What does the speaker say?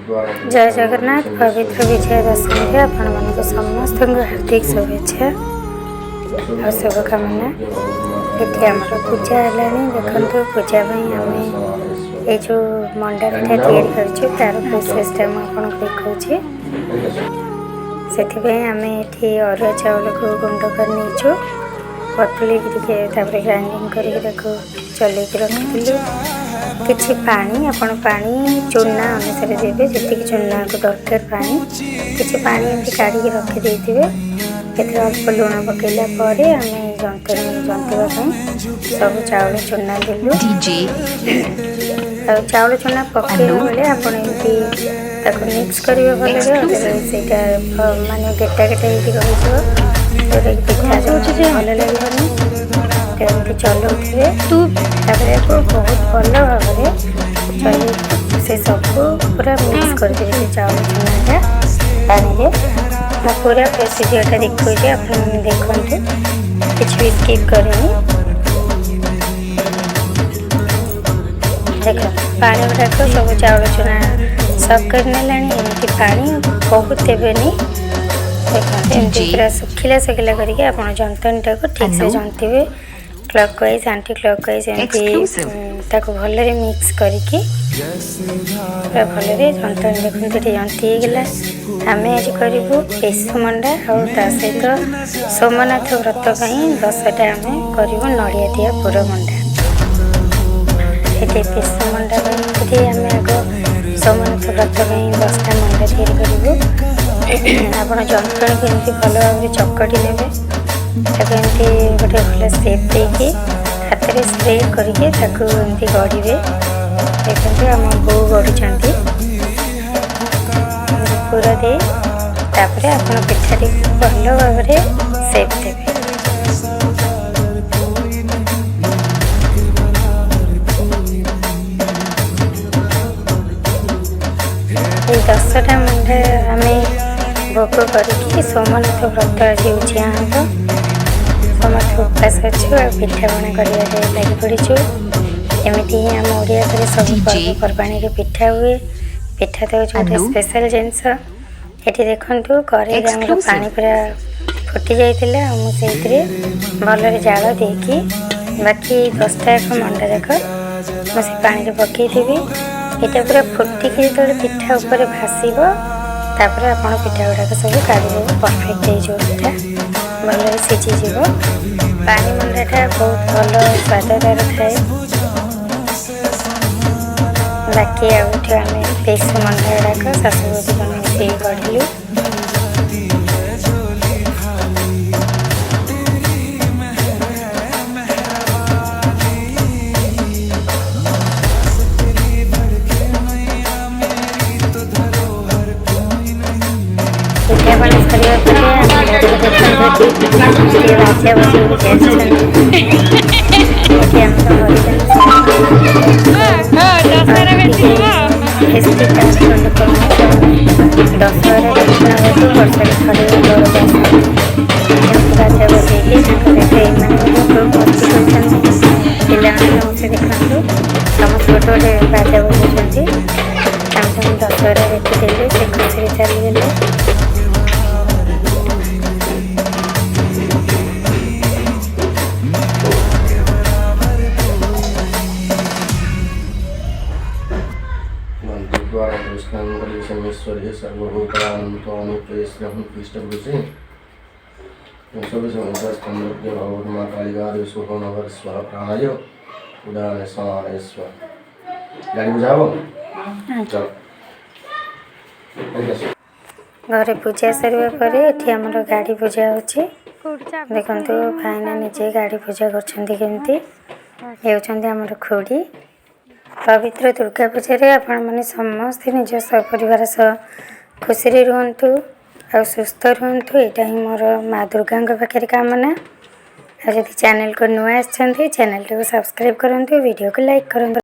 जय जगन्नाथ पवित्र विजय दशमी आपण मानक समस्त हार्दिक शुभेच्छा और शुभकामना। ये आम पूजा है देखो पूजा आम ये जो मंडा पिठा तैयारी तार प्रोसेसटा मुझे देखा से आम ये अरुआ चावल को गुंड कर नहीं पतली ग्राइंडिंग कर चल रखी किसी पानी आपण पानी चूना अनुसार देवे जी चूना को दरकार पानी किसी पानी एमती काढ़ी रखी देते अल्प लुण पकड़ा पर आम जंतवा सब चाउल चूना देलु चाउल चूना पकड़ा बेले आपमती मिक्स करेंगे भल से मानने गेटा गेटा रही भल लगे एमती चलाउे बहुत भल भाव चल से सब पूरा मिक्स करदे चाउल चूनाटा पानी पूरा प्रोसीजरटा देखिए आप देखते किसी भी स्किप करें देख पानी गुड़ाक सब चाउल चूना सब कर एमती पानी बहुत देवेनि देखते एमती पूरा सुखिला सुखिला करके आप जंतनीटा को ठीक से जंतिबे clockwise anticlockwise एमती भल मिक्स करके भल जंतनी देखते जंती गला आम आज करूँ पेशु मंडा और सहित सोमनाथ व्रत पर 10टा आम करूँ नड़िया दिया पुर मंडा ये पेशु मंडा आम आग सोमनाथ व्रत पर 10टा मंडा तैयारी करूँ आप जंतनी को एमती भल भाव चकटी ने एमती गोटे भल सेप देके हाथ में स्प्रे करके एमती गढ़े देखते आम बो गढ़ुंट पूरा दे तापर आप पिठाटी भल भाव सेप देवे ये 10टा मंडा आम भोग करके सोमनाथ व्रत आज हूँ समस्त उपवास अच्छे पिठापणा कर लगी पड़ू एमती ही आम ओडिया घर सब पर्वपर्वाणी पिठा हुए पिठा तो गोटे स्पेशल जिनस ये देखु कड़े पानी पूरा फुटी जाता मुझे भल जाल देकी बाकी 10टा एक मंडा जाक मुझे पानी पकईदेवी यहाँ पूरा फुटिकी जो पिठा उपर भाषब तापर आप पिठा गुड़ाक सब काढ़ी परफेक्ट हो पिठा भल सीझीज पानी मंडाटा बहुत भल स्वाददार थाए बाकी आम पेशु मंडा गुड़ाक शाशु जन मिसे गढ़लु पिठापणा दशहरा वर्ष राजा बजे पिलासे देखते समस्त गोटे गोटे राजा बजाते दशहरा देखीदे से खुशी चलीगले कृष्णेश्वरी सर्वभूतानि पृष्ठभूषे भगवत माँ कालिका शुभनवर स्व प्राणाय उदान समानय स्व गाड़ी बुझाओ चलो घरे पूजा सरवा पर ये आमर गाड़ी पूजा होची देखो भाईना निजे गाड़ी पूजा करमती आमर खुड़ी पवित्र दुर्गा पूजा आपण मैंने समस्त निज सपरिवार सह खुशी रुहतु आ सुस्थ रुहतु यहाँ ही मोर माँ दुर्गा पाखे कामना आ जदि चैनल को नुआ आछंती चैनल को सब्सक्राइब करंतु वीडियो को लाइक करंतु।